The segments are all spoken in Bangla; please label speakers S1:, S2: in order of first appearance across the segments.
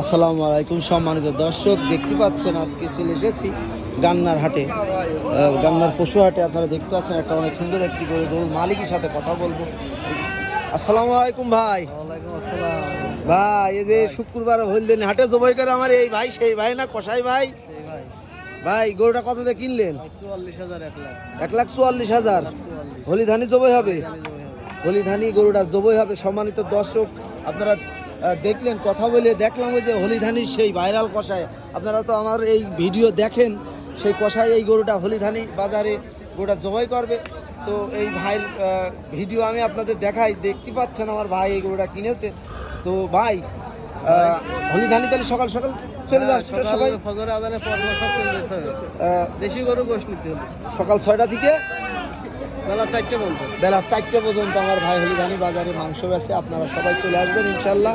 S1: আসসালামু আলাইকুম সম্মানিত দর্শক, দেখতে পাচ্ছেন আজকে চলে এসেছি গান্নার হাটে, গান্নার পশু হাটে। আপনারা দেখতে পাচ্ছেন একটা অনেক সুন্দর একটি গরুর মালিকের সাথে কথা বলবো। আসসালামু আলাইকুম ভাই।
S2: ওয়ালাইকুম আসসালাম
S1: ভাই, এই যে শুক্রবার হলদিন হাটে জবাই করে আমার এই ভাই, সেই ভাই না কসাই ভাই?
S2: সেই ভাই।
S1: ভাই গরুটা কত দিয়ে কিনলেন?
S2: 44,000 1 লাখ
S1: 1,44,000 হলিধানি জবাই হবে। হলিধানি গরুটা জবাই হবে। সম্মানিত দর্শক, আপনারা দেখলেন, কথা বলে দেখলাম ওই যে হলিধানির সেই ভাইরাল কষায়। আপনারা তো আমার এই ভিডিও দেখেন, সেই কষায় এই গরুটা হলিধানি বাজারে গরুটা জবাই করবে। তো এই ভাইয়ের ভিডিও আমি আপনাদের দেখাই। দেখতে পাচ্ছেন আমার ভাই এই গরুটা কিনেছে। তো ভাই, হলিধানি তাহলে সকাল সকাল চলে যান সবাই।
S2: ফজর আজানের পর সব চলে যেতে হবে। দেশি গরু গোশ নিতে হবে
S1: সকাল 6টা থেকে
S2: বেলা 4টে পর্যন্ত।
S1: বেলা 4টে পর্যন্ত আমার ভাই হলিধানি বাজারে মাংস বেচে। আপনারা সবাই চলে আসবেন ইনশাল্লাহ।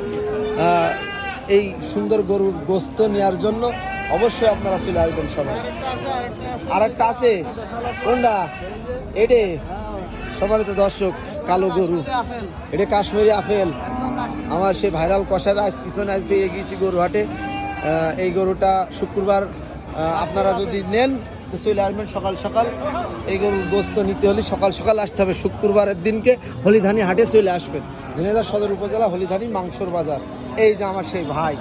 S1: এই সুন্দর গরুর গোস্ত নেওয়ার জন্য অবশ্যই আপনারা চলে আসবেন সবাই। আর একটা আছে, কোনটা? এটে সম্মানিত দর্শক, কালো গরু, এটা কাশ্মীরি আপেল। আমার সেই ভাইরাল কষার আজ পিছনে আজ পেয়ে গিয়েছি গরু হাটে। এই গরুটা শুক্রবার আপনারা যদি নেন তো চলে আসবেন সকাল সকাল। এই গরুর গোস্ত নিতে হলে সকাল সকাল আসতে হবে। শুক্রবারের দিনকে হলিধানি হাটে চলে আসবেন। ঝিনাইদহ সদর উপজেলা হলিধানি মাংসর বাজার। এই যে আমার সেই ভাই।